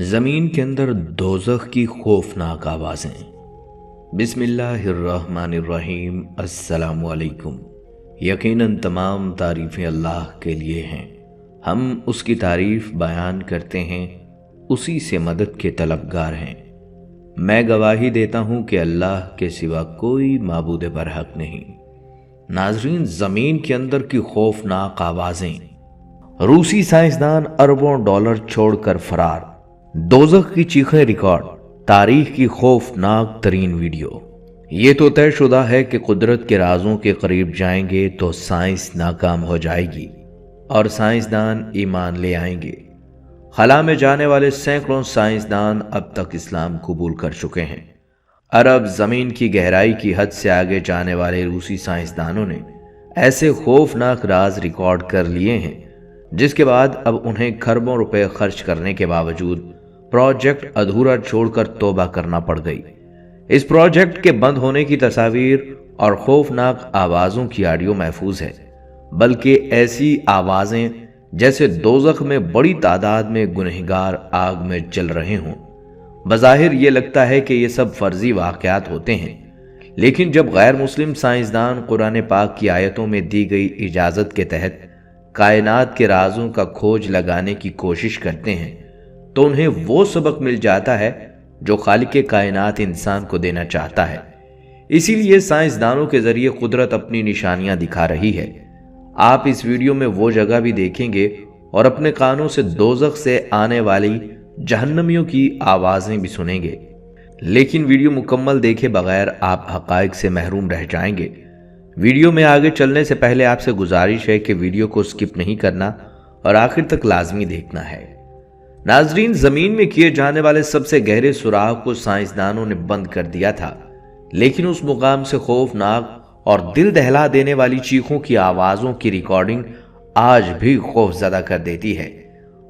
زمین کے اندر دوزخ کی خوفناک آوازیں۔ بسم اللہ الرحمن الرحیم۔ السلام علیکم۔ یقیناً تمام تعریفیں اللہ کے لیے ہیں، ہم اس کی تعریف بیان کرتے ہیں، اسی سے مدد کے طلبگار ہیں۔ میں گواہی دیتا ہوں کہ اللہ کے سوا کوئی معبود برحق نہیں۔ ناظرین، زمین کے اندر کی خوفناک آوازیں۔ روسی سائنسدان اربوں ڈالر چھوڑ کر فرار، دوزخ کی چیخیں ریکارڈ، تاریخ کی خوفناک ترین ویڈیو۔ یہ تو طے شدہ ہے کہ قدرت کے رازوں کے قریب جائیں گے تو سائنس ناکام ہو جائے گی اور سائنسدان ایمان لے آئیں گے۔ خلا میں جانے والے سینکڑوں سائنسدان اب تک اسلام قبول کر چکے ہیں۔ عرب زمین کی گہرائی کی حد سے آگے جانے والے روسی سائنسدانوں نے ایسے خوفناک راز ریکارڈ کر لیے ہیں جس کے بعد اب انہیں کھربوں روپے خرچ کرنے کے باوجود پروجیکٹ ادھورا چھوڑ کر توبہ کرنا پڑ گئی۔ اس پروجیکٹ کے بند ہونے کی تصاویر اور خوفناک آوازوں کی آڈیو محفوظ ہے، بلکہ ایسی آوازیں جیسے دوزخ میں بڑی تعداد میں گنہگار آگ میں جل رہے ہوں۔ بظاہر یہ لگتا ہے کہ یہ سب فرضی واقعات ہوتے ہیں، لیکن جب غیر مسلم سائنسدان قرآن پاک کی آیتوں میں دی گئی اجازت کے تحت کائنات کے رازوں کا کھوج لگانے کی کوشش کرتے ہیں تو انہیں وہ سبق مل جاتا ہے جو خالق کائنات انسان کو دینا چاہتا ہے۔ اسی لیے سائنسدانوں کے ذریعے قدرت اپنی نشانیاں دکھا رہی ہے۔ آپ اس ویڈیو میں وہ جگہ بھی دیکھیں گے اور اپنے کانوں سے دوزخ سے آنے والی جہنمیوں کی آوازیں بھی سنیں گے، لیکن ویڈیو مکمل دیکھے بغیر آپ حقائق سے محروم رہ جائیں گے۔ ویڈیو میں آگے چلنے سے پہلے آپ سے گزارش ہے کہ ویڈیو کو سکپ نہیں کرنا اور آخر تک لازمی دیکھنا ہے۔ ناظرین، زمین میں کیے جانے والے سب سے گہرے سوراخ کو سائنسدانوں نے بند کر دیا تھا، لیکن اس مقام سے خوفناک اور دل دہلا دینے والی چیخوں کی آوازوں کی ریکارڈنگ آج بھی خوف زدہ کر دیتی ہے۔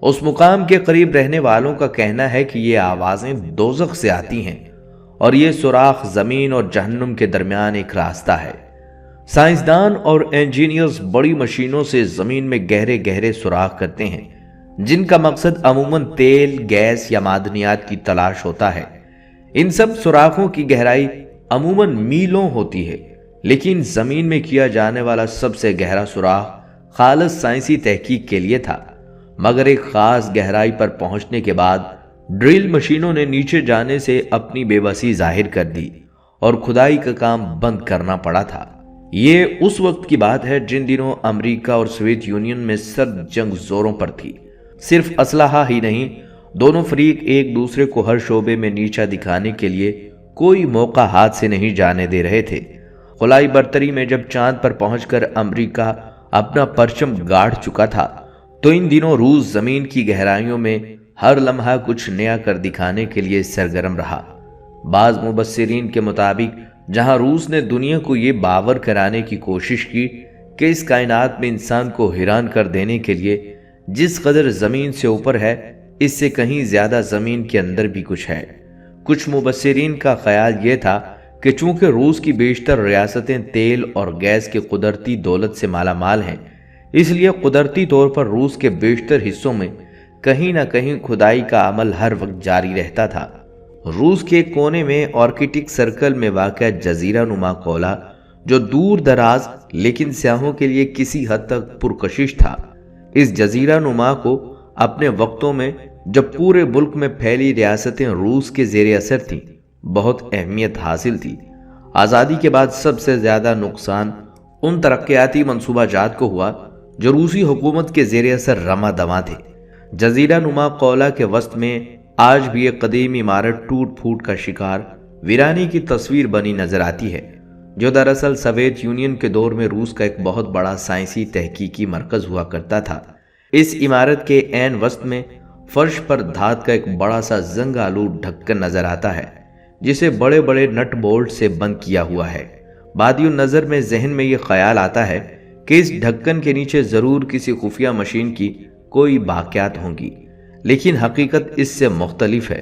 اس مقام کے قریب رہنے والوں کا کہنا ہے کہ یہ آوازیں دوزخ سے آتی ہیں اور یہ سوراخ زمین اور جہنم کے درمیان ایک راستہ ہے۔ سائنسدان اور انجینئرز بڑی مشینوں سے زمین میں گہرے گہرے سوراخ کرتے ہیں جن کا مقصد عموماً تیل، گیس یا معدنیات کی تلاش ہوتا ہے۔ ان سب سوراخوں کی گہرائی عموماً میلوں ہوتی ہے، لیکن زمین میں کیا جانے والا سب سے گہرا سوراخ خالص سائنسی تحقیق کے لیے تھا، مگر ایک خاص گہرائی پر پہنچنے کے بعد ڈرل مشینوں نے نیچے جانے سے اپنی بے بسی ظاہر کر دی اور کھدائی کا کام بند کرنا پڑا تھا۔ یہ اس وقت کی بات ہے جن دنوں امریکہ اور سوویت یونین میں سرد جنگ زوروں پر تھی۔ صرف اسلحہ ہی نہیں، دونوں فریق ایک دوسرے کو ہر شعبے میں نیچا دکھانے کے لیے کوئی موقع ہاتھ سے نہیں جانے دے رہے تھے۔ خلائی برتری میں جب چاند پر پہنچ کر امریکہ اپنا پرچم گاڑ چکا تھا تو ان دنوں روس زمین کی گہرائیوں میں ہر لمحہ کچھ نیا کر دکھانے کے لیے سرگرم رہا۔ بعض مبصرین کے مطابق جہاں روس نے دنیا کو یہ باور کرانے کی کوشش کی کہ اس کائنات میں انسان کو حیران کر دینے کے لیے جس قدر زمین سے اوپر ہے، اس سے کہیں زیادہ زمین کے اندر بھی کچھ ہے۔ کچھ مبصرین کا خیال یہ تھا کہ چونکہ روس کی بیشتر ریاستیں تیل اور گیس کی قدرتی دولت سے مالا مال ہیں، اس لیے قدرتی طور پر روس کے بیشتر حصوں میں کہیں نہ کہیں کھدائی کا عمل ہر وقت جاری رہتا تھا۔ روس کے کونے میں آرکٹک سرکل میں واقع جزیرہ نما کولا، جو دور دراز لیکن سیاحوں کے لیے کسی حد تک پرکشش تھا، اس جزیرہ نما کو اپنے وقتوں میں جب پورے ملک میں پھیلی ریاستیں روس کے زیر اثر تھیں بہت اہمیت حاصل تھی۔ آزادی کے بعد سب سے زیادہ نقصان ان ترقیاتی منصوبہ جات کو ہوا جو روسی حکومت کے زیر اثر رواں دواں تھے۔ جزیرہ نما کولا کے وسط میں آج بھی ایک قدیم عمارت ٹوٹ پھوٹ کا شکار ویرانی کی تصویر بنی نظر آتی ہے، جو دراصل سوویت یونین کے دور میں روس کا ایک بہت بڑا سائنسی تحقیقی مرکز ہوا کرتا تھا۔ اس عمارت کے عین وسط میں فرش پر دھات کا ایک بڑا سا زنگ آلود ڈھکن نظر آتا ہے جسے بڑے بڑے نٹ بولٹ سے بند کیا ہوا ہے۔ بادی النظر میں ذہن میں یہ خیال آتا ہے کہ اس ڈھکن کے نیچے ضرور کسی خفیہ مشین کی کوئی باقیات ہوں گی، لیکن حقیقت اس سے مختلف ہے۔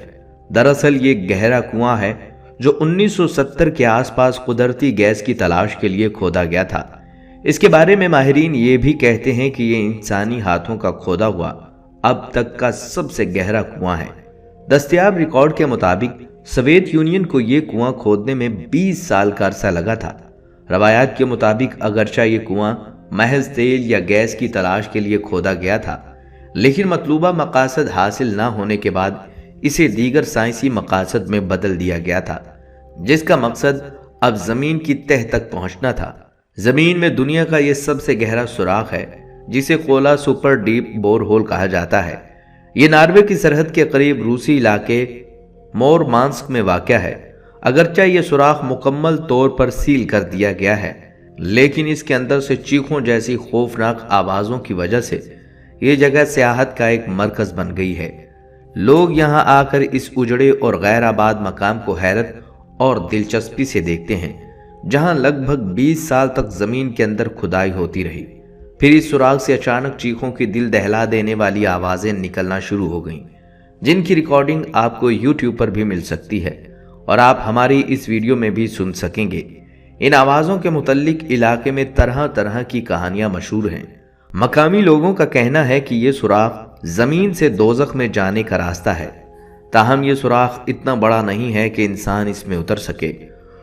دراصل یہ گہرا کنواں ہے جو 1970 کے آس پاس قدرتی گیس کی تلاش کے لیے کھودا گیا تھا۔ اس کے بارے میں ماہرین یہ بھی کہتے ہیں کہ یہ انسانی ہاتھوں کا کھودا ہوا اب تک کا سب سے گہرا کنواں ہے۔ دستیاب ریکارڈ کے مطابق سوویت یونین کو یہ کنواں کھودنے میں 20 سال کا عرصہ لگا تھا۔ روایات کے مطابق اگرچہ یہ کنواں محض تیل یا گیس کی تلاش کے لیے کھودا گیا تھا، لیکن مطلوبہ مقاصد حاصل نہ ہونے کے بعد اسے دیگر سائنسی مقاصد میں بدل دیا گیا تھا، جس کا مقصد اب زمین کی تہہ تک پہنچنا تھا۔ زمین میں دنیا کا یہ سب سے گہرا سوراخ ہے، جسے کولا سپر ڈیپ بور ہول کہا جاتا ہے۔ یہ ناروے کی سرحد کے قریب روسی علاقے مورمانسک میں واقع ہے۔ اگرچہ یہ سوراخ مکمل طور پر سیل کر دیا گیا ہے، لیکن اس کے اندر سے چیخوں جیسی خوفناک آوازوں کی وجہ سے یہ جگہ سیاحت کا ایک مرکز بن گئی ہے۔ لوگ یہاں آ کر اس اجڑے اور غیر آباد مقام کو حیرت اور دلچسپی سے دیکھتے ہیں، جہاں لگ بھگ 20 سال تک زمین کے اندر کھدائی ہوتی رہی۔ پھر اس سوراخ سے اچانک چیخوں کی دل دہلا دینے والی آوازیں نکلنا شروع ہو گئیں، جن کی ریکارڈنگ آپ کو یوٹیوب پر بھی مل سکتی ہے اور آپ ہماری اس ویڈیو میں بھی سن سکیں گے۔ ان آوازوں کے متعلق علاقے میں طرح طرح کی کہانیاں مشہور ہیں۔ مقامی لوگوں کا کہنا ہے کہ یہ سوراخ زمین سے دوزخ میں جانے کا راستہ ہے، تاہم یہ سوراخ اتنا بڑا نہیں ہے کہ انسان اس میں اتر سکے۔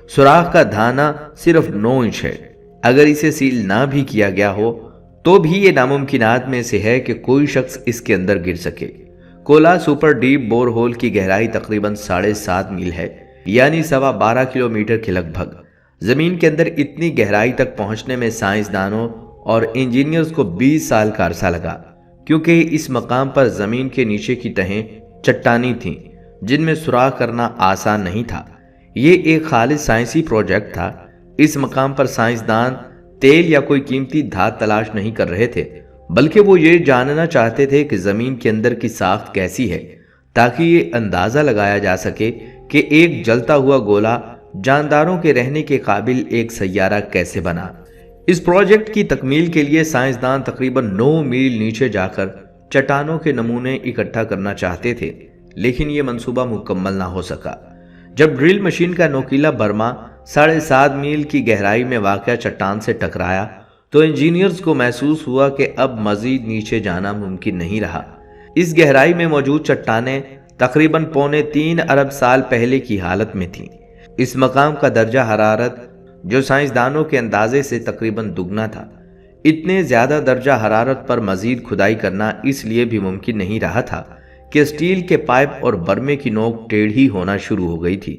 سوراخ کا دھانا صرف 9 انچ ہے۔ اگر اسے سیل نہ بھی کیا گیا ہو تو بھی یہ ناممکنات میں سے ہے کہ کوئی شخص اس کے اندر گر سکے۔ کولا سپر ڈیپ بور ہول کی گہرائی تقریباً 7.5 میل ہے، یعنی 12.25 کلومیٹر کے لگ بھگ۔ زمین کے اندر اتنی گہرائی تک پہنچنے میں سائنسدانوں اور انجینئرز کو 20 سال کا عرصہ لگا، کیونکہ اس مقام پر زمین کے نیچے کی تہیں چٹانی تھیں، جن میں سوراخ کرنا آسان نہیں تھا۔ یہ ایک خالص سائنسی پروجیکٹ تھا۔ اس مقام پر سائنسدان تیل یا کوئی قیمتی دھات تلاش نہیں کر رہے تھے، بلکہ وہ یہ جاننا چاہتے تھے کہ زمین کے اندر کی ساخت کیسی ہے، تاکہ یہ اندازہ لگایا جا سکے کہ ایک جلتا ہوا گولا جانداروں کے رہنے کے قابل ایک سیارہ کیسے بنا۔ اس پروجیکٹ کی تکمیل کے لیے سائنسدان تقریباً 9 میل نیچے جا کر چٹانوں کے نمونے اکٹھا کرنا چاہتے تھے، لیکن یہ منصوبہ مکمل نہ ہو سکا۔ جب ڈرل مشین کا نوکیلا برما 7.5 میل کی گہرائی میں واقع چٹان سے ٹکرایا تو انجینئرز کو محسوس ہوا کہ اب مزید نیچے جانا ممکن نہیں رہا۔ اس گہرائی میں موجود چٹانیں تقریباً 3.25 ارب سال پہلے کی حالت میں تھیں۔ اس مقام کا درجہ حرارت جو سائنسدانوں کے اندازے سے تقریباً دگنا تھا۔ اتنے زیادہ درجہ حرارت پر مزید کھدائی کرنا اس لیے بھی ممکن نہیں رہا تھا کہ اسٹیل کے پائپ اور برمے کی نوک ٹیڑھی ہونا شروع ہو گئی تھی۔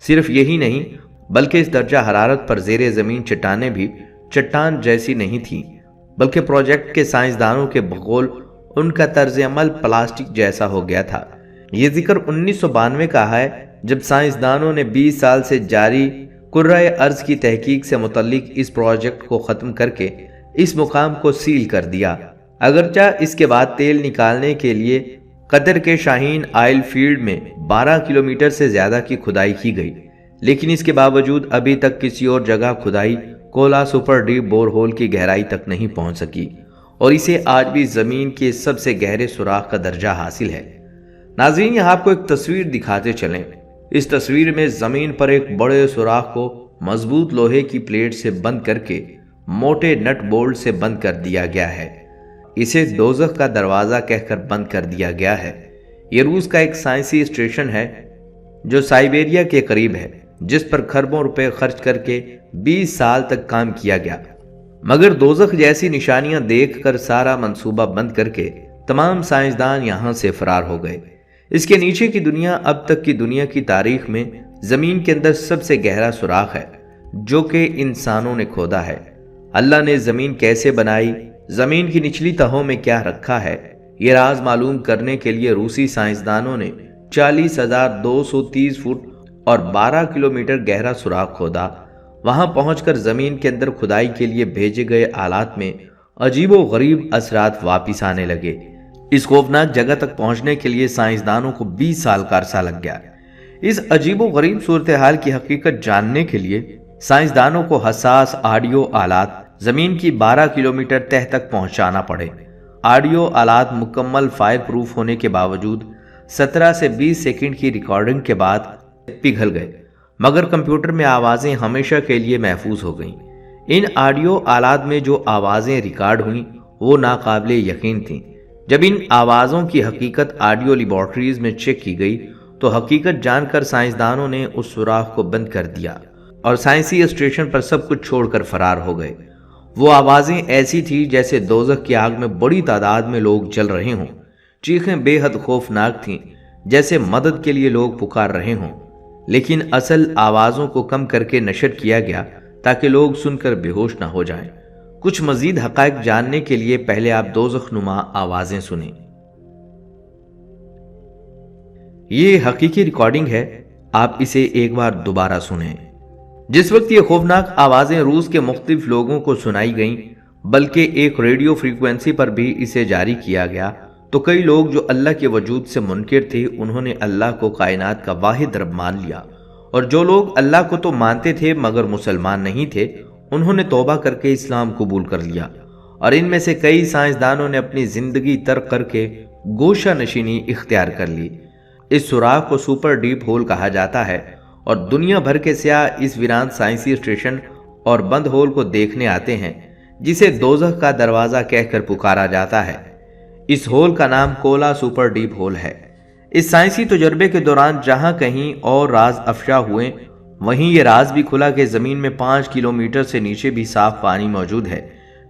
صرف یہی نہیں بلکہ اس درجہ حرارت پر زیر زمین چٹانیں بھی چٹان جیسی نہیں تھیں، بلکہ پروجیکٹ کے سائنسدانوں کے بقول ان کا طرز عمل پلاسٹک جیسا ہو گیا تھا۔ یہ ذکر 1992 کا ہے، جب سائنسدانوں نے 20 سال سے جاری کرۂ ارض کی تحقیق سے متعلق اس پروجیکٹ کو ختم کر کے اس مقام کو سیل کر دیا۔ اگرچہ اس کے بعد تیل نکالنے کے لیے قطر کے شاہین آئل فیلڈ میں 12 کلومیٹر سے زیادہ کی کھدائی کی گئی، لیکن اس کے باوجود ابھی تک کسی اور جگہ کھدائی کولا سپر ڈیپ بور ہول کی گہرائی تک نہیں پہنچ سکی، اور اسے آج بھی زمین کے سب سے گہرے سوراخ کا درجہ حاصل ہے۔ ناظرین، یہاں آپ کو ایک تصویر دکھاتے چلیں۔ اس تصویر میں زمین پر ایک بڑے سوراخ کو مضبوط لوہے کی پلیٹ سے بند کر کے موٹے نٹ بولٹ سے بند کر دیا گیا ہے۔ اسے دوزخ کا دروازہ کہہ کر بند کر دیا گیا ہے۔ یہ روس کا ایک سائنسی اسٹیشن ہے جو سائبیریا کے قریب ہے، جس پر کھربوں روپے خرچ کر کے 20 سال تک کام کیا گیا، مگر دوزخ جیسی نشانیاں دیکھ کر سارا منصوبہ بند کر کے تمام سائنسدان یہاں سے فرار ہو گئے۔ اس کے نیچے کی دنیا اب تک کی دنیا کی تاریخ میں زمین کے اندر سب سے گہرا سوراخ ہے جو کہ انسانوں نے کھودا ہے۔ اللہ نے زمین کیسے بنائی، زمین کی نچلی تہوں میں کیا رکھا ہے، یہ راز معلوم کرنے کے لیے روسی سائنسدانوں نے 40,230 فٹ اور 12 کلومیٹر گہرا سوراخ کھودا۔ وہاں پہنچ کر زمین کے اندر کھدائی کے لیے بھیجے گئے آلات میں عجیب و غریب اثرات واپس آنے لگے۔ اس خوفناک جگہ تک پہنچنے کے لیے سائنسدانوں کو 20 سال کا عرصہ لگ گیا۔ اس عجیب و غریب صورتحال کی حقیقت جاننے کے لیے سائنسدانوں کو حساس آڈیو آلات زمین کی 12 کلومیٹر تہ تک پہنچانا پڑے۔ آڈیو آلات مکمل فائر پروف ہونے کے باوجود 17 سے 20 سیکنڈ کی ریکارڈنگ کے بعد پگھل گئے، مگر کمپیوٹر میں آوازیں ہمیشہ کے لیے محفوظ ہو گئیں۔ ان آڈیو آلات میں جو آوازیں ریکارڈ ہوئیں وہ ناقابل یقین تھیں۔ جب ان آوازوں کی حقیقت آڈیو لیبارٹریز میں چیک کی گئی تو حقیقت جان کر سائنسدانوں نے اس سوراخ کو بند کر دیا اور سائنسی اسٹیشن پر سب کچھ چھوڑ کر فرار ہو گئے۔ وہ آوازیں ایسی تھی جیسے دوزخ کی آگ میں بڑی تعداد میں لوگ جل رہے ہوں۔ چیخیں بے حد خوفناک تھیں، جیسے مدد کے لیے لوگ پکار رہے ہوں، لیکن اصل آوازوں کو کم کر کے نشر کیا گیا تاکہ لوگ سن کر بے ہوش نہ ہو جائیں۔ کچھ مزید حقائق جاننے کے لیے پہلے آپ دوزخ نما آوازیں سنیں۔ یہ حقیقی ریکارڈنگ ہے، آپ اسے ایک بار دوبارہ سنیں۔ جس وقت یہ خوفناک آوازیں روس کے مختلف لوگوں کو سنائی گئیں، بلکہ ایک ریڈیو فریکوینسی پر بھی اسے جاری کیا گیا، تو کئی لوگ جو اللہ کے وجود سے منکر تھے انہوں نے اللہ کو کائنات کا واحد رب مان لیا، اور جو لوگ اللہ کو تو مانتے تھے مگر مسلمان نہیں تھے انہوں نے توبہ کر کے اسلام قبول کر لیا، اور ان میں سے کئی سائنسدانوں نے اپنی زندگی ترک کر کے گوشہ نشینی اختیار کر لی۔ اس سوراخ کو سپر ڈیپ ہول کہا جاتا ہے، اور دنیا بھر کے سیاح اس ویران سائنسی اسٹیشن اور بند ہول کو دیکھنے آتے ہیں، جسے دوزخ کا دروازہ کہہ کر پکارا جاتا ہے۔ اس ہول کا نام کولا سپر ڈیپ ہول ہے۔ اس سائنسی تجربے کے دوران جہاں کہیں اور راز افشا ہوئے، وہیں یہ راز بھی کھلا کہ زمین میں 5 کلومیٹر سے نیچے بھی صاف پانی موجود ہے،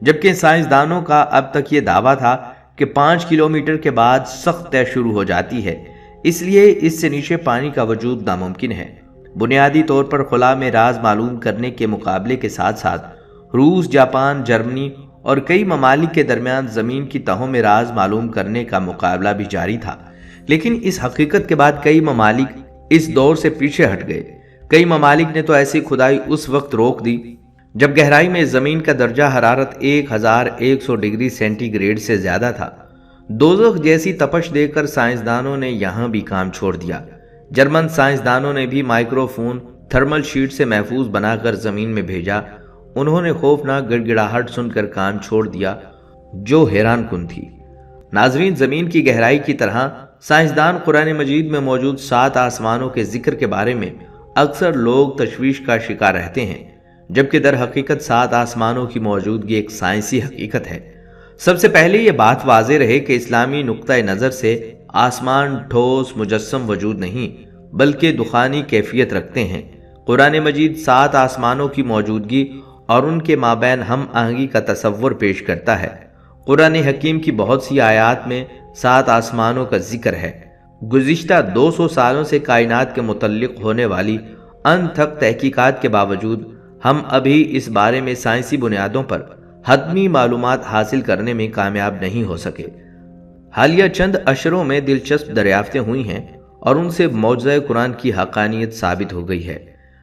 جبکہ سائنسدانوں کا اب تک یہ دعویٰ تھا کہ 5 کلومیٹر کے بعد سخت تہ شروع ہو جاتی ہے، اس لیے اس سے نیچے پانی کا وجود ناممکن ہے۔ بنیادی طور پر خلا میں راز معلوم کرنے کے مقابلے کے ساتھ ساتھ روس، جاپان، جرمنی اور کئی ممالک کے درمیان زمین کی تہوں میں راز معلوم کرنے کا مقابلہ بھی جاری تھا، لیکن اس حقیقت کے بعد کئی ممالک اس دور سے پیچھے ہٹ گئے۔ کئی ممالک نے تو ایسی کھدائی اس وقت روک دی جب گہرائی میں زمین کا درجہ حرارت 1100 ڈگری سینٹی گریڈ سے زیادہ تھا۔ دوزخ جیسی تپش دیکھ کر سائنسدانوں نے یہاں بھی کام چھوڑ دیا۔ جرمن سائنسدانوں نے بھی مائکرو فون تھرمل شیٹ سے محفوظ بنا کر زمین میں بھیجا۔ انہوں نے خوفناک گڑگڑاہٹ سن کر کام چھوڑ دیا، جو حیران کن تھی۔ ناظرین، زمین کی گہرائی کی طرح سائنسدان قرآن مجید میں موجود 7 آسمانوں کے ذکر کے بارے میں اکثر لوگ تشویش کا شکار رہتے ہیں، جبکہ در حقیقت 7 آسمانوں کی موجودگی ایک سائنسی حقیقت ہے۔ سب سے پہلے یہ بات واضح رہے کہ اسلامی نقطۂ نظر سے آسمان ٹھوس مجسم وجود نہیں بلکہ دخانی کیفیت رکھتے ہیں۔ قرآن مجید 7 آسمانوں کی موجودگی اور ان کے مابین ہم آہنگی کا تصور پیش کرتا ہے۔ قرآن حکیم کی بہت سی آیات میں 7 آسمانوں کا ذکر ہے۔ گزشتہ 200 سالوں سے کائنات کے متعلق ہونے والی انتھک تحقیقات کے باوجود ہم ابھی اس بارے میں سائنسی بنیادوں پر حتمی معلومات حاصل کرنے میں کامیاب نہیں ہو سکے۔ حالیہ چند اشروں میں دلچسپ دریافتیں ہوئی ہیں اور ان سے معجزہ قرآن کی حقانیت ثابت ہو گئی ہے۔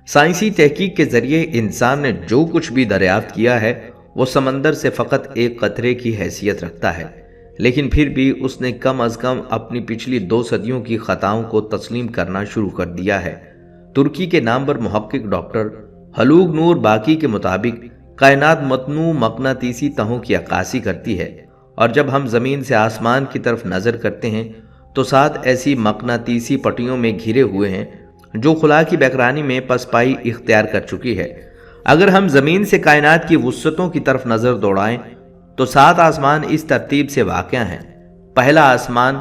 سائنسی تحقیق کے ذریعے انسان نے جو کچھ بھی دریافت کیا ہے وہ سمندر سے فقط ایک قطرے کی حیثیت رکھتا ہے، لیکن پھر بھی اس نے کم از کم اپنی پچھلی 2 صدیوں کی خطاؤں کو تسلیم کرنا شروع کر دیا ہے۔ ترکی کے نامور محقق ڈاکٹر ہلوگ نور باقی کے مطابق کائنات متنوع مقناطیسی تہوں کی عکاسی کرتی ہے، اور جب ہم زمین سے آسمان کی طرف نظر کرتے ہیں تو 7 ایسی مقناطیسی پٹیوں میں گھرے ہوئے ہیں جو خلا کی بحرانی میں پسپائی اختیار کر چکی ہے۔ اگر ہم زمین سے کائنات کی وسعتوں کی طرف نظر دوڑائیں تو 7 آسمان اس ترتیب سے واقع ہیں۔ پہلا آسمان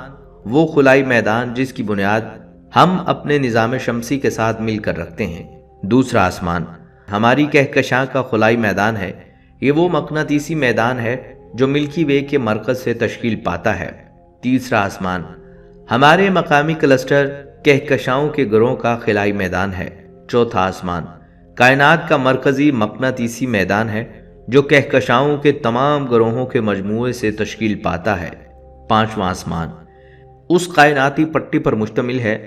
وہ خلائی میدان جس کی بنیاد ہم اپنے نظام شمسی کے ساتھ مل کر رکھتے ہیں۔ دوسرا آسمان ہماری کہکشاں کا خلائی میدان ہے، یہ وہ مقناطیسی میدان ہے جو ملکی وے کے مرکز سے تشکیل پاتا ہے۔ تیسرا آسمان ہمارے مقامی کلسٹر کہکشاؤں کے گروہ کا خلائی میدان ہے۔ چوتھا آسمان کائنات کا مرکزی مقناطیسی میدان ہے جو کہکشاؤں کے تمام گروہوں کے مجموعے سے تشکیل پاتا ہے۔ پانچواں آسمان اس کائناتی پٹی پر مشتمل ہے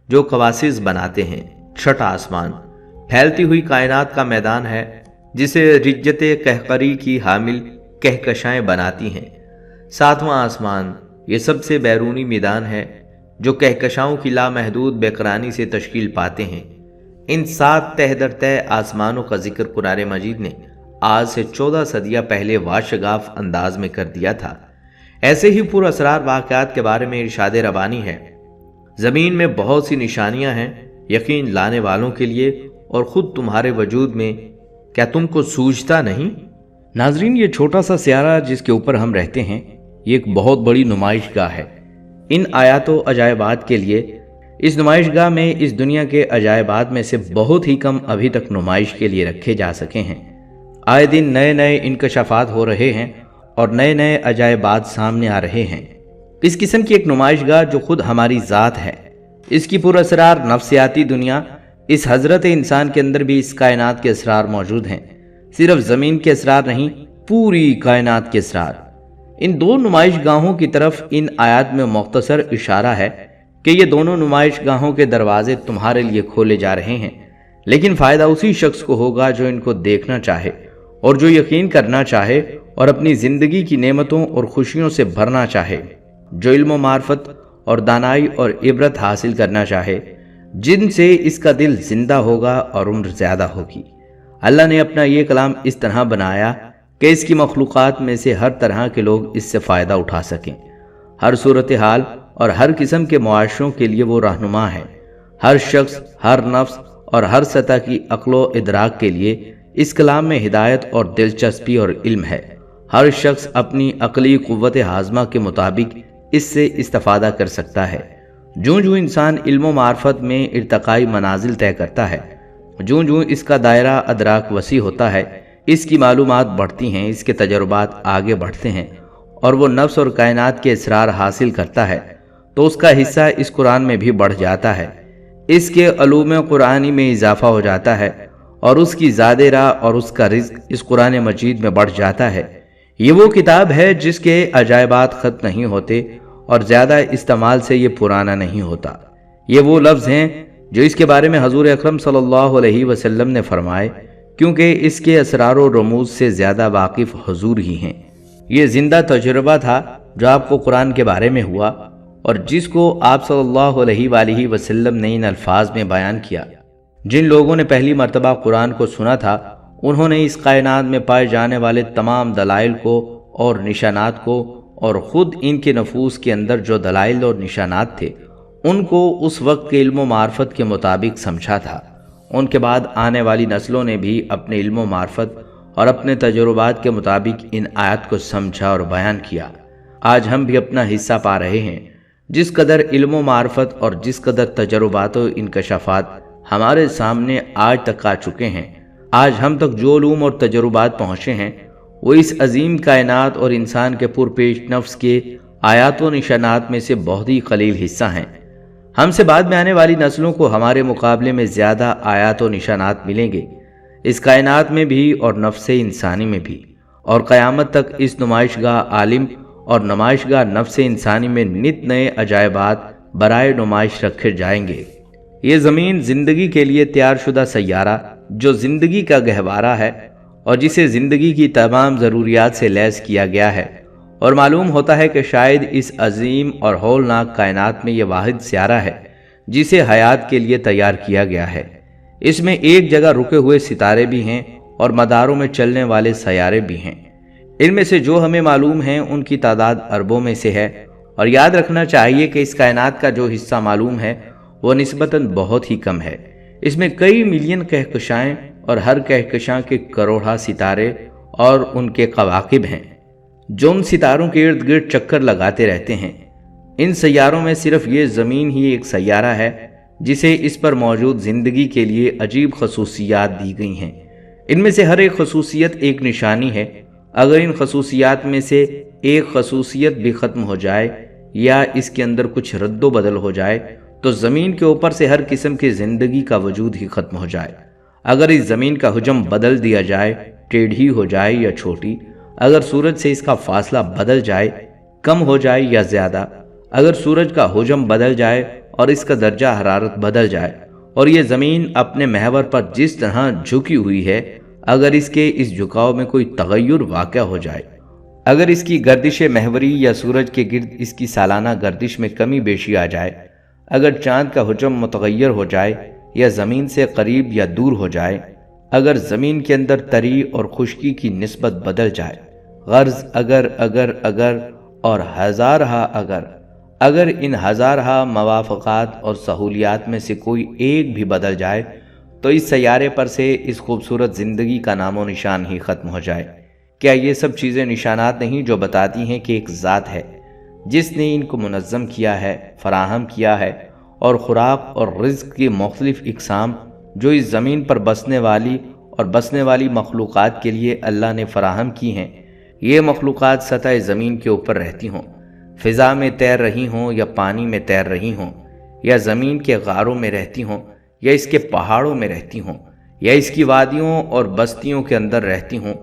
جو قواصص بناتے ہیں۔ چھٹا آسمان پھیلتی ہوئی کائنات کا میدان ہے جسے رجت کہکری کی حامل کہکشائیں بناتی ہیں۔ ساتواں آسمان یہ سب سے بیرونی میدان ہے جو کہکشاؤں کی لامحدود بےقرانی سے تشکیل پاتے ہیں۔ ان 7 تہ در تہ آسمانوں کا ذکر قرآن مجید نے آج سے 14 صدیاں پہلے واشگاف انداز میں کر دیا تھا۔ ایسے ہی پر اسرار واقعات کے بارے میں ارشاد ربانی ہے، زمین میں بہت سی نشانیاں ہیں یقین لانے والوں کے لیے، اور خود تمہارے وجود میں کیا تم کو سوجتا نہیں؟ ناظرین، یہ چھوٹا سا سیارہ جس کے اوپر ہم رہتے ہیں یہ ایک بہت بڑی نمائش گاہ ہے۔ ان آیات و عجائبات کے لیے اس نمائش گاہ میں اس دنیا کے عجائبات میں سے بہت ہی کم ابھی تک نمائش کے لیے رکھے جا سکے ہیں۔ آئے دن نئے نئے انکشافات ہو رہے ہیں اور نئے نئے عجائبات سامنے آ رہے ہیں۔ اس قسم کی ایک نمائش گاہ جو خود ہماری ذات ہے، اس کی پر اسرار نفسیاتی دنیا، اس حضرت انسان کے اندر بھی اس کائنات کے اسرار موجود ہیں۔ صرف زمین کے اسرار نہیں، پوری کائنات کے اسرار۔ ان دو نمائش گاہوں کی طرف ان آیات میں مختصر اشارہ ہے کہ یہ دونوں نمائش گاہوں کے دروازے تمہارے لیے کھولے جا رہے ہیں، لیکن فائدہ اسی شخص کو ہوگا جو ان کو دیکھنا چاہے اور جو یقین کرنا چاہے اور اپنی زندگی کی نعمتوں اور خوشیوں سے بھرنا چاہے، جو علم و معرفت اور دانائی اور عبرت حاصل کرنا چاہے، جن سے اس کا دل زندہ ہوگا اور عمر زیادہ ہوگی۔ اللہ نے اپنا یہ کلام اس طرح بنایا کہ اس کی مخلوقات میں سے ہر طرح کے لوگ اس سے فائدہ اٹھا سکیں۔ ہر صورتحال اور ہر قسم کے معاشروں کے لیے وہ رہنما ہے۔ ہر شخص، ہر نفس اور ہر سطح کی عقل و ادراک کے لیے اس کلام میں ہدایت اور دلچسپی اور علم ہے۔ ہر شخص اپنی عقلی قوت ہاضمہ کے مطابق اس سے استفادہ کر سکتا ہے۔ جوں جوں انسان علم و معرفت میں ارتقائی منازل طے کرتا ہے، جوں جوں اس کا دائرہ ادراک وسیع ہوتا ہے، اس کی معلومات بڑھتی ہیں، اس کے تجربات آگے بڑھتے ہیں اور وہ نفس اور کائنات کے اسرار حاصل کرتا ہے، تو اس کا حصہ اس قرآن میں بھی بڑھ جاتا ہے، اس کے علوم قرآنی میں اضافہ ہو جاتا ہے اور اس کی زیادہ راہ اور اس کا رزق اس قرآن مجید میں بڑھ جاتا ہے۔ یہ وہ کتاب ہے جس کے عجائبات ختم نہیں ہوتے اور زیادہ استعمال سے یہ پرانا نہیں ہوتا۔ یہ وہ لفظ ہیں جو اس کے بارے میں حضور اکرم صلی اللہ علیہ وسلم نے فرمائے، کیونکہ اس کے اسرار و رموز سے زیادہ واقف حضور ہی ہیں۔ یہ زندہ تجربہ تھا جو آپ کو قرآن کے بارے میں ہوا اور جس کو آپ صلی اللہ علیہ وآلہ وسلم نے ان الفاظ میں بیان کیا۔ جن لوگوں نے پہلی مرتبہ قرآن کو سنا تھا، انہوں نے اس کائنات میں پائے جانے والے تمام دلائل کو اور نشانات کو اور خود ان کے نفوس کے اندر جو دلائل اور نشانات تھے ان کو اس وقت کے علم و معرفت کے مطابق سمجھا تھا۔ ان کے بعد آنے والی نسلوں نے بھی اپنے علم و معرفت اور اپنے تجربات کے مطابق ان آیات کو سمجھا اور بیان کیا۔ آج ہم بھی اپنا حصہ پا رہے ہیں۔ جس قدر علم و معرفت اور جس قدر تجربات و انکشافات ہمارے سامنے آج تک آ چکے ہیں، آج ہم تک جو علوم اور تجربات پہنچے ہیں، وہ اس عظیم کائنات اور انسان کے پرپیش نفس کے آیات و نشانات میں سے بہت ہی قلیل حصہ ہیں۔ ہم سے بعد میں آنے والی نسلوں کو ہمارے مقابلے میں زیادہ آیات و نشانات ملیں گے، اس کائنات میں بھی اور نفس انسانی میں بھی، اور قیامت تک اس نمائش گاہ عالم اور نمائش گاہ نفس انسانی میں نت نئے عجائبات برائے نمائش رکھے جائیں گے۔ یہ زمین زندگی کے لیے تیار شدہ سیارہ جو زندگی کا گہوارہ ہے اور جسے زندگی کی تمام ضروریات سے لیس کیا گیا ہے، اور معلوم ہوتا ہے کہ شاید اس عظیم اور ہولناک کائنات میں یہ واحد سیارہ ہے جسے حیات کے لیے تیار کیا گیا ہے۔ اس میں ایک جگہ رکے ہوئے ستارے بھی ہیں اور مداروں میں چلنے والے سیارے بھی ہیں۔ ان میں سے جو ہمیں معلوم ہیں ان کی تعداد اربوں میں سے ہے، اور یاد رکھنا چاہیے کہ اس کائنات کا جو حصہ معلوم ہے وہ نسبتاً بہت ہی کم ہے۔ اس میں کئی ملین کہکشائیں اور ہر کہکشاں کے کروڑہ ستارے اور ان کے کواکب ہیں جو ان ستاروں کے ارد گرد چکر لگاتے رہتے ہیں۔ ان سیاروں میں صرف یہ زمین ہی ایک سیارہ ہے جسے اس پر موجود زندگی کے لیے عجیب خصوصیات دی گئی ہیں۔ ان میں سے ہر ایک خصوصیت ایک نشانی ہے۔ اگر ان خصوصیات میں سے ایک خصوصیت بھی ختم ہو جائے یا اس کے اندر کچھ رد و بدل ہو جائے تو زمین کے اوپر سے ہر قسم کی زندگی کا وجود ہی ختم ہو جائے۔ اگر اس زمین کا حجم بدل دیا جائے، ٹیڑھی ہو جائے یا چھوٹی، اگر سورج سے اس کا فاصلہ بدل جائے، کم ہو جائے یا زیادہ، اگر سورج کا حجم بدل جائے اور اس کا درجہ حرارت بدل جائے، اور یہ زمین اپنے محور پر جس طرح جھکی ہوئی ہے، اگر اس کے اس جھکاؤ میں کوئی تغیر واقع ہو جائے، اگر اس کی گردش محوری یا سورج کے گرد اس کی سالانہ گردش میں کمی بیشی آ جائے، اگر چاند کا حجم متغیر ہو جائے یا زمین سے قریب یا دور ہو جائے، اگر زمین کے اندر تری اور خشکی کی نسبت بدل جائے، غرض اگر اور ہزارہا اگر ان ہزارہا موافقات اور سہولیات میں سے کوئی ایک بھی بدل جائے تو اس سیارے پر سے اس خوبصورت زندگی کا نام و نشان ہی ختم ہو جائے۔ کیا یہ سب چیزیں نشانات نہیں جو بتاتی ہیں کہ ایک ذات ہے جس نے ان کو منظم کیا ہے، فراہم کیا ہے، اور خوراک اور رزق کی مختلف اقسام جو اس زمین پر بسنے والی مخلوقات کے لیے اللہ نے فراہم کی ہیں، یہ مخلوقات سطح زمین کے اوپر رہتی ہوں، فضا میں تیر رہی ہوں یا پانی میں تیر رہی ہوں، یا زمین کے غاروں میں رہتی ہوں، یا اس کے پہاڑوں میں رہتی ہوں، یا اس کی وادیوں اور بستیوں کے اندر رہتی ہوں،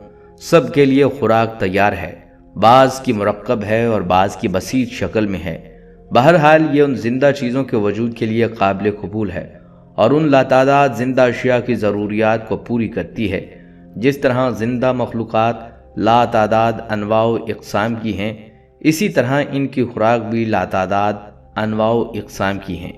سب کے لیے خوراک تیار ہے، بعض کی مرکب ہے اور بعض کی بسیط شکل میں ہے۔ بہرحال یہ ان زندہ چیزوں کے وجود کے لیے قابل قبول ہے اور ان لاتعداد زندہ اشیاء کی ضروریات کو پوری کرتی ہے۔ جس طرح زندہ مخلوقات لاتعداد انواع و اقسام کی ہیں، اسی طرح ان کی خوراک بھی لاتعداد انواع و اقسام کی ہیں۔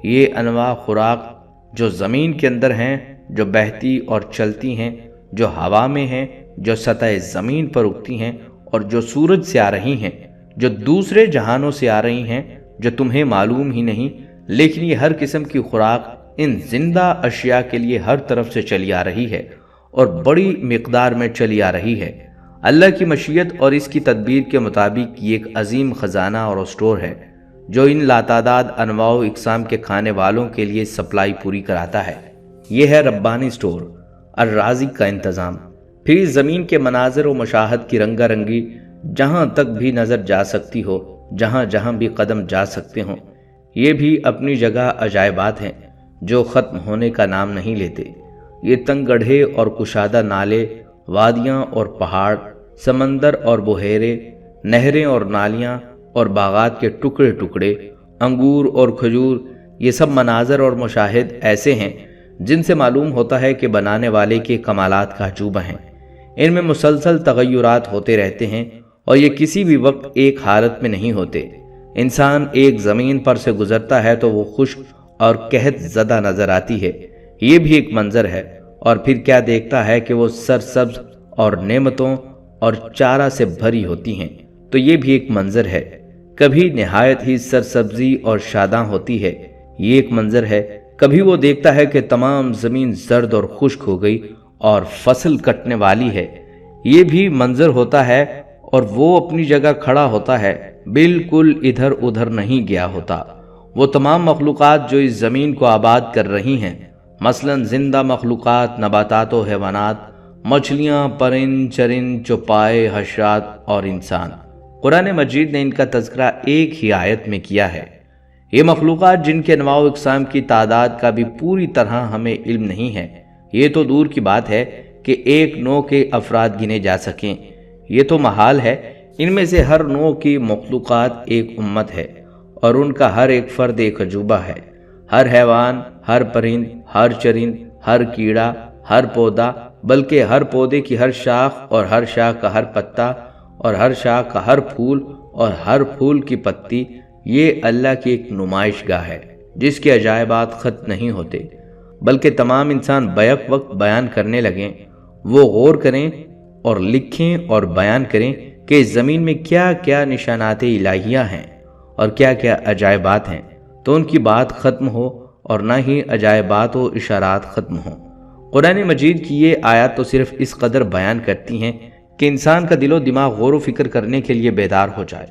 یہ انواع خوراک جو زمین کے اندر ہیں، جو بہتی اور چلتی ہیں، جو ہوا میں ہیں، جو سطح زمین پر اگتی ہیں، اور جو سورج سے آ رہی ہیں، جو دوسرے جہانوں سے آ رہی ہیں جو تمہیں معلوم ہی نہیں، لیکن یہ ہر قسم کی خوراک ان زندہ اشیاء کے لیے ہر طرف سے چلی آ رہی ہے اور بڑی مقدار میں چلی آ رہی ہے۔ اللہ کی مشیت اور اس کی تدبیر کے مطابق یہ ایک عظیم خزانہ اور اسٹور ہے جو ان لاتعداد انواع و اقسام کے کھانے والوں کے لیے سپلائی پوری کراتا ہے۔ یہ ہے ربانی اسٹور، الرازق کا انتظام۔ پھر اس زمین کے مناظر و مشاہد کی رنگا رنگی جہاں تک بھی نظر جا سکتی ہو، جہاں جہاں بھی قدم جا سکتے ہوں، یہ بھی اپنی جگہ عجائبات ہیں جو ختم ہونے کا نام نہیں لیتے۔ یہ تنگ گڑھے اور کشادہ نالے، وادیاں اور پہاڑ، سمندر اور بحیرے، نہریں اور نالیاں اور باغات کے ٹکڑے ٹکڑے، انگور اور کھجور، یہ سب مناظر اور مشاہد ایسے ہیں جن سے معلوم ہوتا ہے کہ بنانے والے کے کمالات کا عجوبہ ہیں۔ ان میں مسلسل تغیرات ہوتے رہتے ہیں اور یہ کسی بھی وقت ایک حالت میں نہیں ہوتے۔ انسان ایک زمین پر سے گزرتا ہے تو وہ خشک اور قحط زدہ نظر آتی ہے، یہ بھی ایک منظر ہے، اور پھر کیا دیکھتا ہے کہ وہ سرسبز اور نعمتوں اور چارہ سے بھری ہوتی ہیں، تو یہ بھی ایک منظر ہے۔ کبھی نہایت ہی سرسبزی اور شاداں ہوتی ہے، یہ ایک منظر ہے۔ کبھی وہ دیکھتا ہے کہ تمام زمین زرد اور خشک ہو گئی اور فصل کٹنے والی ہے، یہ بھی منظر ہوتا ہے، اور وہ اپنی جگہ کھڑا ہوتا ہے، بالکل ادھر ادھر نہیں گیا ہوتا۔ وہ تمام مخلوقات جو اس زمین کو آباد کر رہی ہیں، مثلا زندہ مخلوقات، نباتات و حیوانات، مچھلیاں، پرند چرند، چوپائے، حشرات اور انسان، قرآن مجید نے ان کا تذکرہ ایک ہی آیت میں کیا ہے۔ یہ مخلوقات جن کے انواع و اقسام کی تعداد کا بھی پوری طرح ہمیں علم نہیں ہے، یہ تو دور کی بات ہے کہ ایک نوع کے افراد گنے جا سکیں، یہ تو محال ہے۔ ان میں سے ہر نوع کی مخلوقات ایک امت ہے اور ان کا ہر ایک فرد ایک عجوبہ ہے۔ ہر حیوان، ہر پرند، ہر چرند، ہر کیڑا، ہر پودا، بلکہ ہر پودے کی ہر شاخ اور ہر شاخ کا ہر پتا اور ہر شاخ کا ہر پھول اور ہر پھول کی پتی، یہ اللہ کی ایک نمائش گاہ ہے جس کے عجائبات ختم نہیں ہوتے، بلکہ تمام انسان بیک وقت بیان کرنے لگیں۔ وہ غور کریں اور لکھیں اور بیان کریں کہ اس زمین میں کیا کیا نشانات الہیہ ہیں اور کیا کیا عجائبات ہیں، تو ان کی بات ختم ہو اور نہ ہی عجائبات و اشارات ختم ہوں۔ قرآن مجید کی یہ آیات تو صرف اس قدر بیان کرتی ہیں کہ انسان کا دل و دماغ غور و فکر کرنے کے لیے بیدار ہو جائے،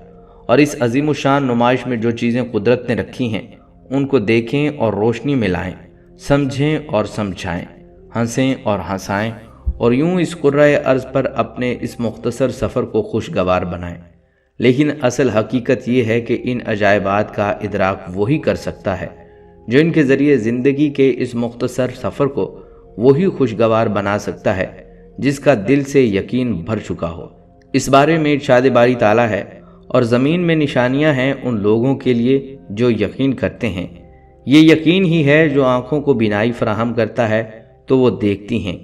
اور اس عظیم الشان نمائش میں جو چیزیں قدرت نے رکھی ہیں ان کو دیکھیں اور روشنی میں لائیں، سمجھیں اور سمجھائیں، ہنسیں اور ہنسائیں، اور یوں اس قرۂ ارض پر اپنے اس مختصر سفر کو خوشگوار بنائیں۔ لیکن اصل حقیقت یہ ہے کہ ان عجائبات کا ادراک وہی کر سکتا ہے جو ان کے ذریعے زندگی کے اس مختصر سفر کو وہی خوشگوار بنا سکتا ہے جس کا دل سے یقین بھر چکا ہو۔ اس بارے میں ارشاد باری تعالیٰ ہے، اور زمین میں نشانیاں ہیں ان لوگوں کے لیے جو یقین کرتے ہیں۔ یہ یقین ہی ہے جو آنکھوں کو بینائی فراہم کرتا ہے تو وہ دیکھتی ہیں۔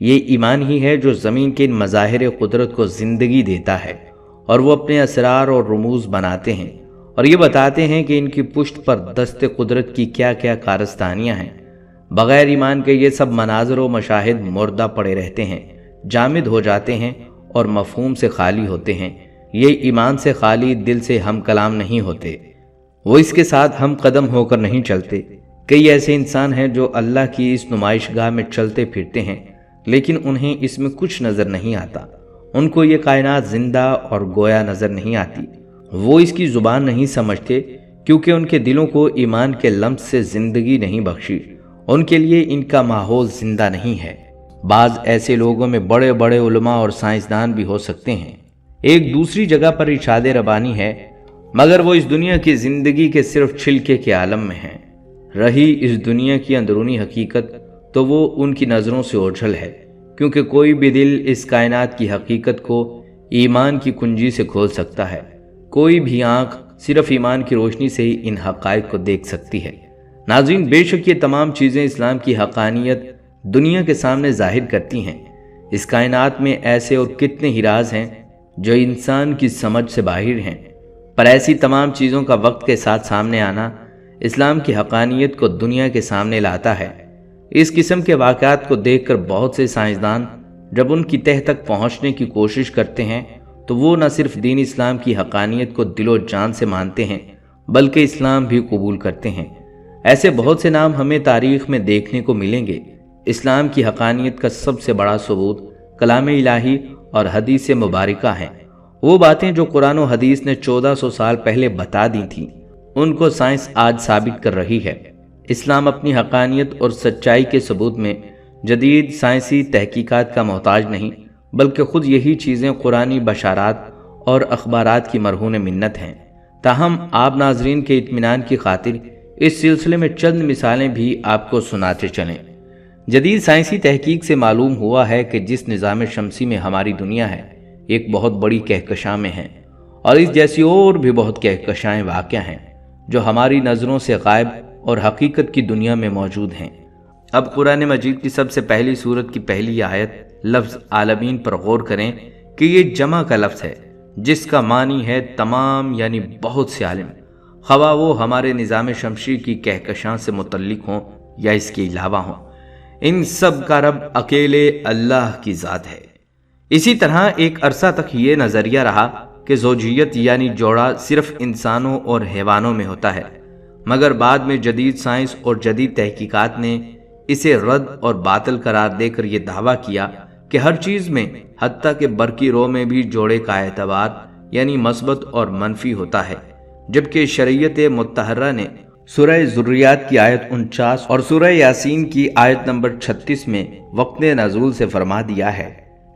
یہ ایمان ہی ہے جو زمین کے ان مظاہر قدرت کو زندگی دیتا ہے، اور وہ اپنے اسرار اور رموز بناتے ہیں اور یہ بتاتے ہیں کہ ان کی پشت پر دست قدرت کی کیا کیا کارستانیاں ہیں۔ بغیر ایمان کے یہ سب مناظر و مشاہد مردہ پڑے رہتے ہیں، جامد ہو جاتے ہیں اور مفہوم سے خالی ہوتے ہیں۔ یہ ایمان سے خالی دل سے ہم کلام نہیں ہوتے، وہ اس کے ساتھ ہم قدم ہو کر نہیں چلتے۔ کئی ایسے انسان ہیں جو اللہ کی اس نمائش گاہ میں چلتے پھرتے ہیں، لیکن انہیں اس میں کچھ نظر نہیں آتا۔ ان کو یہ کائنات زندہ اور گویا نظر نہیں آتی۔ وہ اس کی زبان نہیں سمجھتے کیونکہ ان کے دلوں کو ایمان کے لمس سے زندگی نہیں بخشی، ان کے لیے ان کا ماحول زندہ نہیں ہے۔ بعض ایسے لوگوں میں بڑے بڑے علماء اور سائنسدان بھی ہو سکتے ہیں۔ ایک دوسری جگہ پر ارشاد ربانی ہے، مگر وہ اس دنیا کی زندگی کے صرف چھلکے کے عالم میں ہیں۔ رہی اس دنیا کی اندرونی حقیقت تو وہ ان کی نظروں سے اوجھل ہے، کیونکہ کوئی بھی دل اس کائنات کی حقیقت کو ایمان کی کنجی سے کھول سکتا ہے۔ کوئی بھی آنکھ صرف ایمان کی روشنی سے ہی ان حقائق کو دیکھ سکتی ہے۔ ناظرین، بے شک یہ تمام چیزیں اسلام کی حقانیت دنیا کے سامنے ظاہر کرتی ہیں۔ اس کائنات میں ایسے اور کتنے ہی راز ہیں جو انسان کی سمجھ سے باہر ہیں، پر ایسی تمام چیزوں کا وقت کے ساتھ سامنے آنا اسلام کی حقانیت کو دنیا کے سامنے لاتا ہے۔ اس قسم کے واقعات کو دیکھ کر بہت سے سائنسدان جب ان کی تہہ تک پہنچنے کی کوشش کرتے ہیں تو وہ نہ صرف دین اسلام کی حقانیت کو دل و جان سے مانتے ہیں بلکہ اسلام بھی قبول کرتے ہیں۔ ایسے بہت سے نام ہمیں تاریخ میں دیکھنے کو ملیں گے۔ اسلام کی حقانیت کا سب سے بڑا ثبوت کلام الہی اور حدیث مبارکہ ہیں۔ وہ باتیں جو قرآن و حدیث نے 1400 سال پہلے بتا دی تھیں، ان کو سائنس آج ثابت کر رہی ہے۔ اسلام اپنی حقانیت اور سچائی کے ثبوت میں جدید سائنسی تحقیقات کا محتاج نہیں، بلکہ خود یہی چیزیں قرآنی بشارات اور اخبارات کی مرہون منت ہیں۔ تاہم آپ ناظرین کے اطمینان کی خاطر اس سلسلے میں چند مثالیں بھی آپ کو سناتے چلیں۔ جدید سائنسی تحقیق سے معلوم ہوا ہے کہ جس نظام شمسی میں ہماری دنیا ہے، ایک بہت بڑی کہکشاں میں ہے، اور اس جیسی اور بھی بہت کہکشائیں واقع ہیں جو ہماری نظروں سے غائب اور حقیقت کی دنیا میں موجود ہیں۔ اب قرآن مجید کی سب سے پہلی سورت کی پہلی آیت لفظ عالمین پر غور کریں کہ یہ جمع کا لفظ ہے جس کا معنی ہے تمام، یعنی بہت سے عالم، خواہ وہ ہمارے نظام شمسی کی کہکشاں سے متعلق ہوں یا اس کے علاوہ ہوں۔ ان سب کا رب اکیلے اللہ کی ذات ہے۔ اسی طرح ایک عرصہ تک یہ نظریہ رہا کہ زوجیت یعنی جوڑا صرف انسانوں اور حیوانوں میں ہوتا ہے، مگر بعد میں جدید سائنس اور جدید تحقیقات نے اسے رد اور باطل قرار دے کر یہ دعویٰ کیا کہ ہر چیز میں، حتیٰ کہ برقی رو میں بھی جوڑے کا اعتبار یعنی مثبت اور منفی ہوتا ہے، جبکہ شریعت مطہرہ نے سورہ ذریات کی آیت 49 اور سورہ یاسین کی آیت نمبر 36 میں وقت نزول سے فرما دیا ہے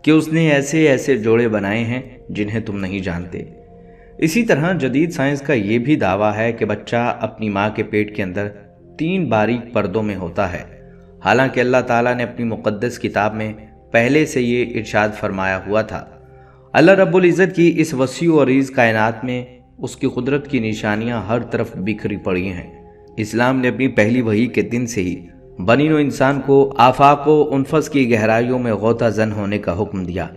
کہ اس نے ایسے ایسے جوڑے بنائے ہیں جنہیں تم نہیں جانتے۔ اسی طرح جدید سائنس کا یہ بھی دعویٰ ہے کہ بچہ اپنی ماں کے پیٹ کے اندر 3 باریک پردوں میں ہوتا ہے، حالانکہ اللہ تعالیٰ نے اپنی مقدس کتاب میں پہلے سے یہ ارشاد فرمایا ہوا تھا۔ اللہ رب العزت کی اس وسیع و عریض کائنات میں اس کی قدرت کی نشانیاں ہر طرف بکھری پڑی ہیں۔ اسلام نے اپنی پہلی وحی کے دن سے ہی بنی نوع انسان کو آفاق و انفس کی گہرائیوں میں غوطہ زن ہونے کا حکم دیا۔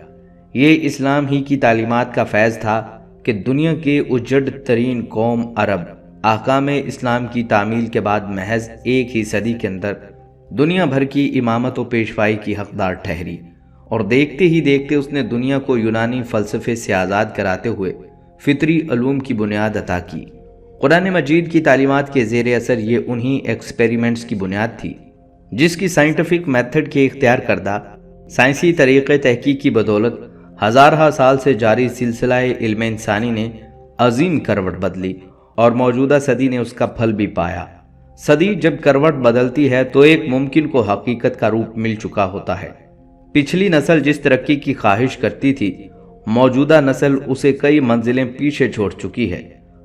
یہ اسلام ہی کی تعلیمات کا فیض تھا کہ دنیا کے اجڑ ترین قوم عرب احکام اسلام کی تعمیل کے بعد محض ایک ہی صدی کے اندر دنیا بھر کی امامت و پیشوائی کی حقدار ٹھہری، اور دیکھتے ہی دیکھتے اس نے دنیا کو یونانی فلسفے سے آزاد کراتے ہوئے فطری علوم کی بنیاد عطا کی۔ قرآن مجید کی تعلیمات کے زیر اثر یہ انہی ایکسپیریمنٹس کی بنیاد تھی جس کی سائنٹیفک میتھڈ کے اختیار کردہ سائنسی طریقے تحقیق کی بدولت ہزارہ سال سے جاری سلسلہ علم انسانی نے عظیم کروٹ بدلی، اور موجودہ صدی نے اس کا پھل بھی پایا۔ صدی جب کروٹ بدلتی ہے تو ایک ممکن کو حقیقت کا روپ مل چکا ہوتا ہے۔ پچھلی نسل جس ترقی کی خواہش کرتی تھی، موجودہ نسل اسے کئی منزلیں پیچھے چھوڑ چکی ہے۔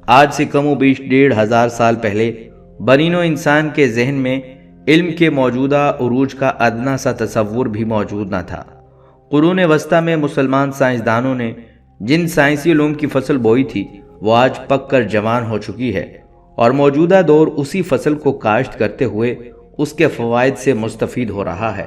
آج سے کم و بیش 1500 سال پہلے بنی نوع انسان کے ذہن میں علم کے موجودہ عروج کا ادنا سا تصور بھی موجود نہ تھا۔ قرون وسطیٰ میں مسلمان سائنسدانوں نے جن سائنسی علوم کی فصل بوئی تھی وہ آج پک کر جوان ہو چکی ہے، اور موجودہ دور اسی فصل کو کاشت کرتے ہوئے اس کے فوائد سے مستفید ہو رہا ہے۔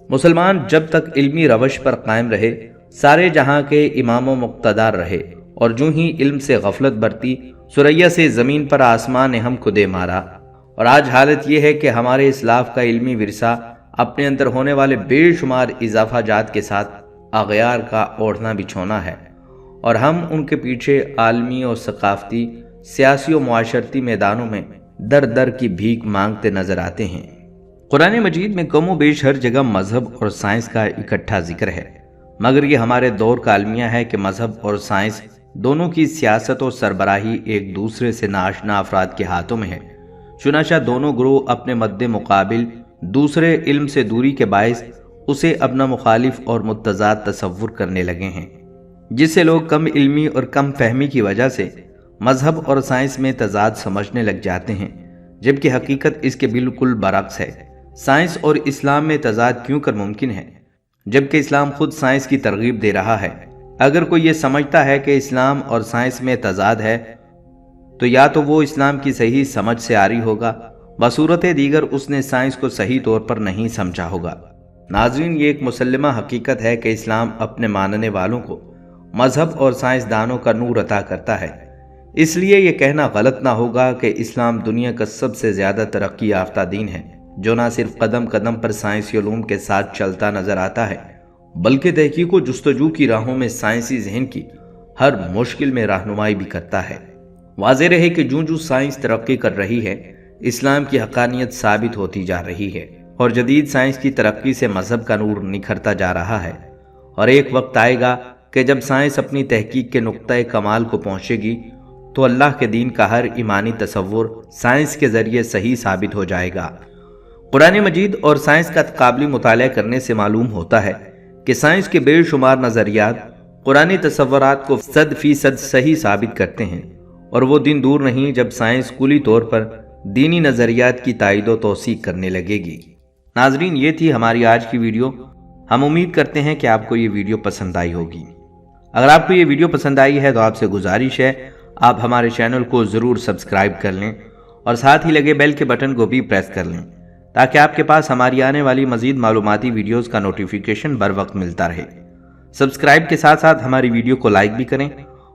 مسلمان جب تک علمی روش پر قائم رہے، سارے جہاں کے امام و مقتدار رہے، اور جو ہی علم سے غفلت برتی، ثریا سے زمین پر آسمان نے ہم کو دے مارا۔ اور آج حالت یہ ہے کہ ہمارے اسلاف کا علمی ورثہ اپنے اندر ہونے والے بے شمار اضافہ جات کے ساتھ اغیار کا اوڑھنا بچھونا ہے، اور ہم ان کے پیچھے عالمی اور ثقافتی، سیاسی و معاشرتی میدانوں میں در در کی بھیک مانگتے نظر آتے ہیں۔ قرآن مجید میں کم و بیش ہر جگہ مذہب اور سائنس کا اکٹھا ذکر ہے، مگر یہ ہمارے دور کا المیہ ہے کہ مذہب اور سائنس دونوں کی سیاست اور سربراہی ایک دوسرے سے ناآشنا افراد کے ہاتھوں میں ہے۔ چنانچہ دونوں گروہ اپنے مد مقابل دوسرے علم سے دوری کے باعث اسے اپنا مخالف اور متضاد تصور کرنے لگے ہیں، جس سے لوگ کم علمی اور کم فہمی کی وجہ سے مذہب اور سائنس میں تضاد سمجھنے لگ جاتے ہیں، جبکہ حقیقت اس کے بالکل برعکس ہے۔ سائنس اور اسلام میں تضاد کیوں کر ممکن ہے، جبکہ اسلام خود سائنس کی ترغیب دے رہا ہے؟ اگر کوئی یہ سمجھتا ہے کہ اسلام اور سائنس میں تضاد ہے تو یا تو وہ اسلام کی صحیح سمجھ سے عاری ہوگا، بصورت دیگر اس نے سائنس کو صحیح طور پر نہیں سمجھا ہوگا۔ ناظرین، یہ ایک مسلمہ حقیقت ہے کہ اسلام اپنے ماننے والوں کو مذہب اور سائنسدانوں کا نور عطا کرتا ہے، اس لیے یہ کہنا غلط نہ ہوگا کہ اسلام دنیا کا سب سے زیادہ ترقی یافتہ دین ہے، جو نہ صرف قدم قدم پر سائنسی علوم کے ساتھ چلتا نظر آتا ہے، بلکہ تحقیق و جستجو کی راہوں میں سائنسی ذہن کی ہر مشکل میں رہنمائی بھی کرتا ہے۔ واضح رہے کہ جوں سائنس ترقی کر رہی ہے، اسلام کی حقانیت ثابت ہوتی جا رہی ہے، اور جدید سائنس کی ترقی سے مذہب کا نور نکھرتا جا رہا ہے، اور ایک وقت آئے گا کہ جب سائنس اپنی تحقیق کے نقطۂ کمال کو پہنچے گی تو اللہ کے دین کا ہر ایمانی تصور سائنس کے ذریعے صحیح ثابت ہو جائے گا۔ قرآن مجید اور سائنس کا تقابلی مطالعہ کرنے سے معلوم ہوتا ہے کہ سائنس کے بے شمار نظریات قرآنی تصورات کو 100% صحیح ثابت کرتے ہیں، اور وہ دن دور نہیں جب سائنس کلی طور پر دینی نظریات کی تائید و توثیق کرنے لگے گی۔ ناظرین، یہ تھی ہماری آج کی ویڈیو۔ ہم امید کرتے ہیں کہ آپ کو یہ ویڈیو پسند آئی ہوگی۔ اگر آپ کو یہ ویڈیو پسند آئی ہے تو آپ سے گزارش ہے آپ ہمارے چینل کو ضرور سبسکرائب کر لیں، اور ساتھ ہی لگے بیل کے بٹن کو بھی پریس کر لیں تاکہ آپ کے پاس ہماری آنے والی مزید معلوماتی ویڈیوز کا نوٹیفیکیشن بر وقت ملتا رہے۔ سبسکرائب کے ساتھ ساتھ ہماری ویڈیو کو لائک بھی کریں،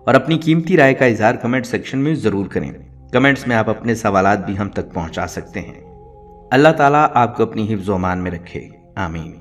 اور اپنی قیمتی رائے کا اظہار کمنٹ سیکشن میں ضرور کریں۔ کمنٹس میں آپ اپنے سوالات بھی ہم تک پہنچا سکتے ہیں۔ اللہ تعالیٰ آپ کو اپنی حفظ و امان میں رکھے، آمین۔